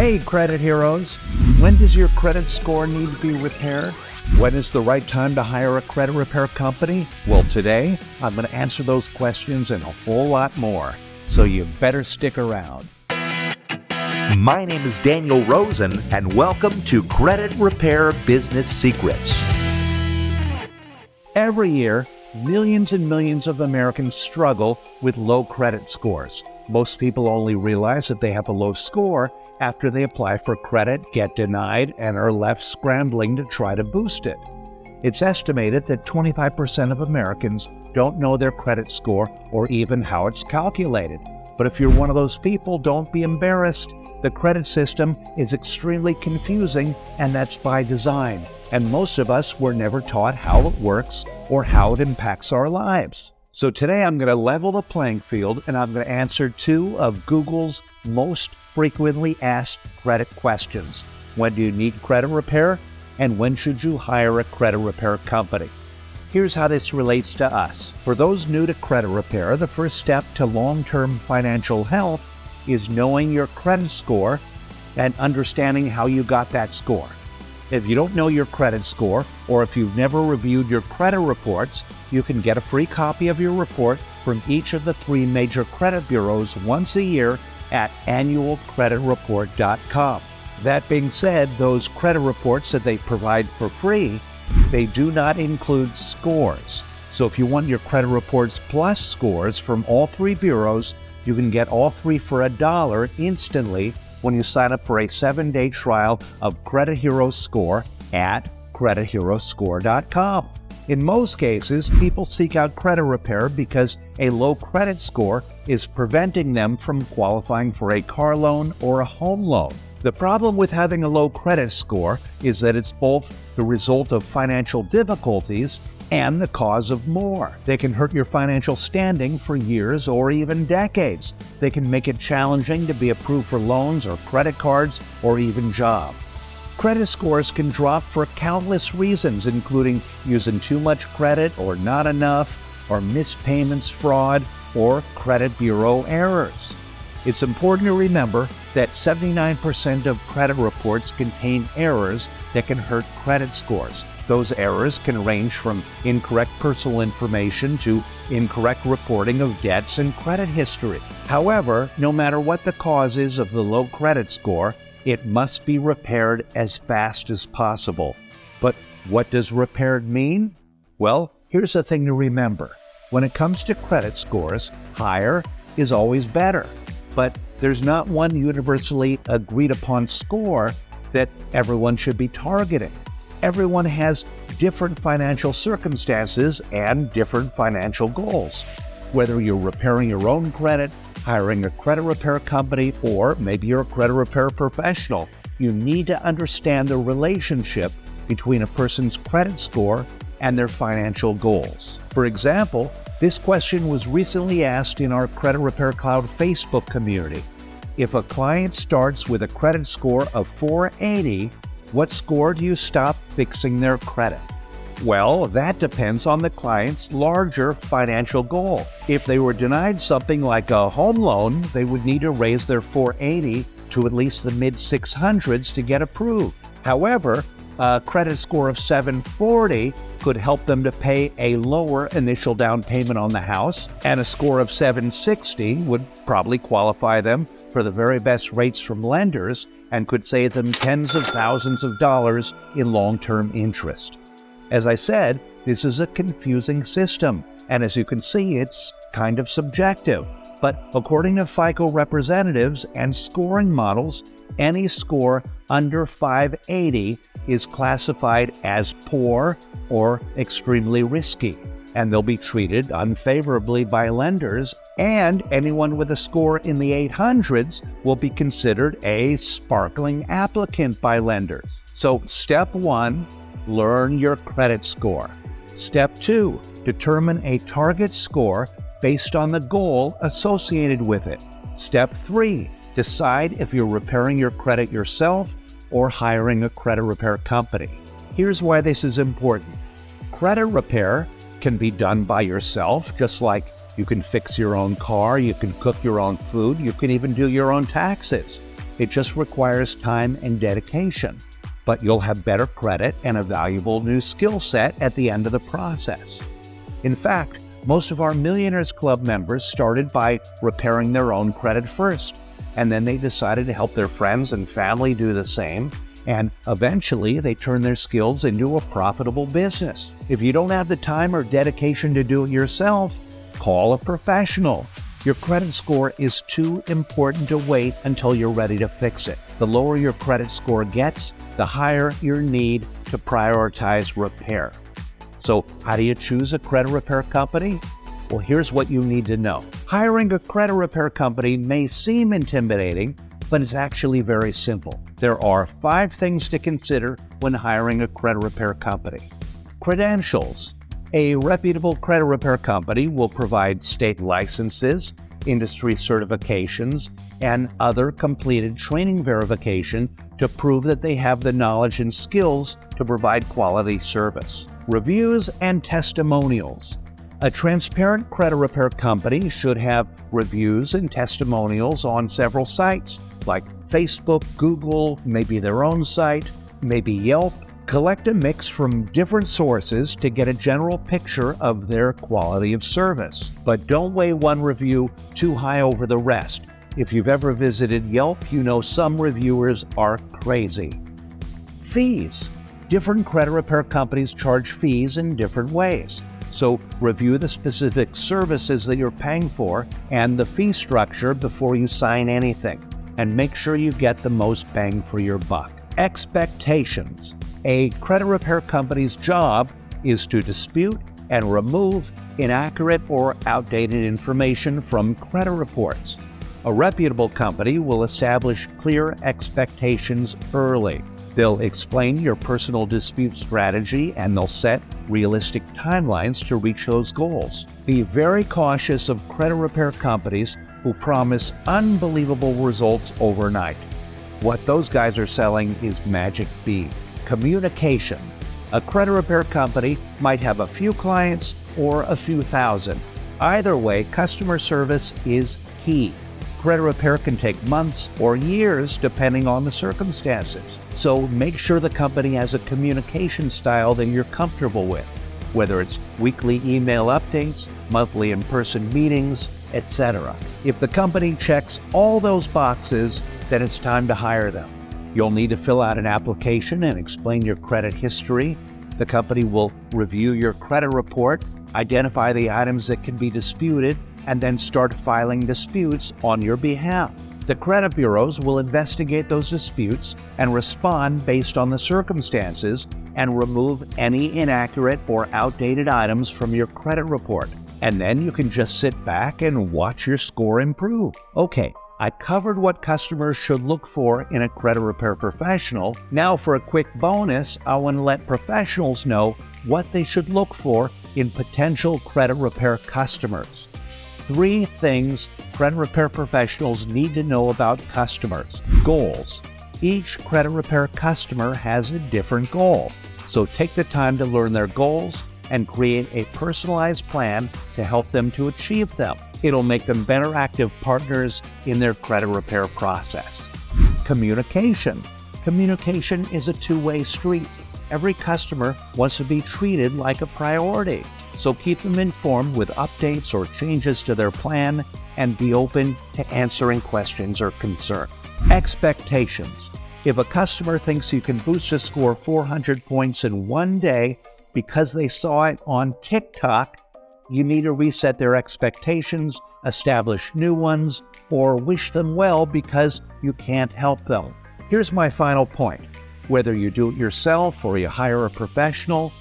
Hey, credit heroes! When does your credit score need to be repaired? When is the right time to hire a credit repair company? Well, today, I'm going to answer those questions and a whole lot more, so you better stick around. My name is Daniel Rosen, and welcome to Credit Repair Business Secrets. Every year, millions and millions of Americans struggle with low credit scores. Most people only realize that they have a low score after they apply for credit, get denied, and are left scrambling to try to boost it. It's estimated that 25% of Americans don't know their credit score or even how it's calculated. But if you're one of those people, don't be embarrassed. The credit system is extremely confusing, and that's by design. And most of us were never taught how it works or how it impacts our lives. So today I'm going to level the playing field, and I'm going to answer two of Google's most frequently asked credit questions. When do you need credit repair? And when should you hire a credit repair company? Here's how this relates to us. For those new to credit repair, the first step to long-term financial health is knowing your credit score and understanding how you got that score. If you don't know your credit score, or if you've never reviewed your credit reports, you can get a free copy of your report from each of the 3 major credit bureaus once a year at annualcreditreport.com. That being said, those credit reports that they provide for free, they do not include scores. So if you want your credit reports plus scores from all 3 bureaus, you can get all 3 for $1 instantly when you sign up for a 7-day trial of Credit Hero Score at creditheroScore.com. In most cases, people seek out credit repair because a low credit score is preventing them from qualifying for a car loan or a home loan. The problem with having a low credit score is that it's both the result of financial difficulties and the cause of more. They can hurt your financial standing for years or even decades. They can make it challenging to be approved for loans or credit cards or even jobs. Credit scores can drop for countless reasons, including using too much credit or not enough, or missed payments, fraud, or credit bureau errors. It's important to remember that 79% of credit reports contain errors that can hurt credit scores. Those errors can range from incorrect personal information to incorrect reporting of debts and credit history. However, no matter what the cause is of the low credit score, it must be repaired as fast as possible. But what does repaired mean? Well, here's the thing to remember. When it comes to credit scores, higher is always better. But there's not one universally agreed upon score that everyone should be targeting. Everyone has different financial circumstances and different financial goals. Whether you're repairing your own credit, hiring a credit repair company, or maybe you're a credit repair professional, you need to understand the relationship between a person's credit score and their financial goals. For example, this question was recently asked in our Credit Repair Cloud Facebook community. If a client starts with a credit score of 480, what score do you stop fixing their credit? Well, that depends on the client's larger financial goal. If they were denied something like a home loan, they would need to raise their 480 to at least the mid-600s to get approved. However, a credit score of 740 could help them to pay a lower initial down payment on the house, and a score of 760 would probably qualify them for the very best rates from lenders and could save them tens of thousands of dollars in long-term interest. As I said, this is a confusing system, and as you can see, it's kind of subjective. But according to FICO representatives and scoring models, any score under 580 is classified as poor or extremely risky, and they'll be treated unfavorably by lenders, and anyone with a score in the 800s will be considered a sparkling applicant by lenders. So step 1, learn your credit score. Step 2, determine a target score based on the goal associated with it. Step 3, decide if you're repairing your credit yourself or hiring a credit repair company. Here's why this is important. Credit repair can be done by yourself, just like you can fix your own car, you can cook your own food, you can even do your own taxes. It just requires time and dedication, but you'll have better credit and a valuable new skill set at the end of the process. In fact, most of our Millionaires Club members started by repairing their own credit first, and then they decided to help their friends and family do the same, and eventually they turned their skills into a profitable business. If you don't have the time or dedication to do it yourself, call a professional. Your credit score is too important to wait until you're ready to fix it. The lower your credit score gets, the higher your need to prioritize repair. So how do you choose a credit repair company? Well, here's what you need to know. Hiring a credit repair company may seem intimidating, but it's actually very simple. There are 5 things to consider when hiring a credit repair company. Credentials. A reputable credit repair company will provide state licenses, industry certifications, and other completed training verification to prove that they have the knowledge and skills to provide quality service. Reviews and testimonials. A transparent credit repair company should have reviews and testimonials on several sites, like Facebook, Google, maybe their own site, maybe Yelp. Collect a mix from different sources to get a general picture of their quality of service. But don't weigh one review too high over the rest. If you've ever visited Yelp, you know some reviewers are crazy. Fees. Different credit repair companies charge fees in different ways. So review the specific services that you're paying for and the fee structure before you sign anything, and make sure you get the most bang for your buck. Expectations. A credit repair company's job is to dispute and remove inaccurate or outdated information from credit reports. A reputable company will establish clear expectations early. They'll explain your personal dispute strategy, and they'll set realistic timelines to reach those goals. Be very cautious of credit repair companies who promise unbelievable results overnight. What those guys are selling is magic bead. Communication. A credit repair company might have a few clients or a few thousand. Either way, customer service is key. Credit repair can take months or years depending on the circumstances. So make sure the company has a communication style that you're comfortable with, whether it's weekly email updates, monthly in-person meetings, etc. If the company checks all those boxes, then it's time to hire them. You'll need to fill out an application and explain your credit history. The company will review your credit report, identify the items that can be disputed, and then start filing disputes on your behalf. The credit bureaus will investigate those disputes and respond based on the circumstances and remove any inaccurate or outdated items from your credit report. And then you can just sit back and watch your score improve. Okay, I covered what customers should look for in a credit repair professional. Now for a quick bonus, I want to let professionals know what they should look for in potential credit repair customers. 3 things credit repair professionals need to know about customers. Goals. Each credit repair customer has a different goal, so take the time to learn their goals and create a personalized plan to help them to achieve them. It'll make them better active partners in their credit repair process. Communication. Communication is a two-way street. Every customer wants to be treated like a priority. So keep them informed with updates or changes to their plan and be open to answering questions or concerns. Expectations. If a customer thinks you can boost a score 400 points in one day because they saw it on TikTok, you need to reset their expectations, establish new ones, or wish them well because you can't help them. Here's my final point. Whether you do it yourself or you hire a professional,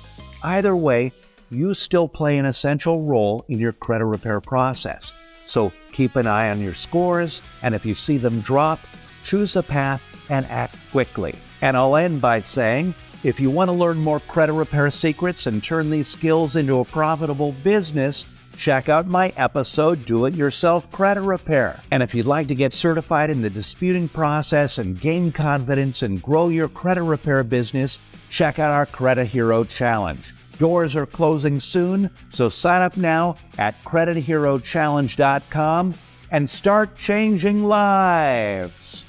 either way, you still play an essential role in your credit repair process. So keep an eye on your scores, and if you see them drop, choose a path and act quickly. And I'll end by saying, if you want to learn more credit repair secrets and turn these skills into a profitable business, check out my episode, Do It Yourself Credit Repair. And if you'd like to get certified in the disputing process and gain confidence and grow your credit repair business, check out our Credit Hero Challenge. Doors are closing soon, so sign up now at creditherochallenge.com and start changing lives.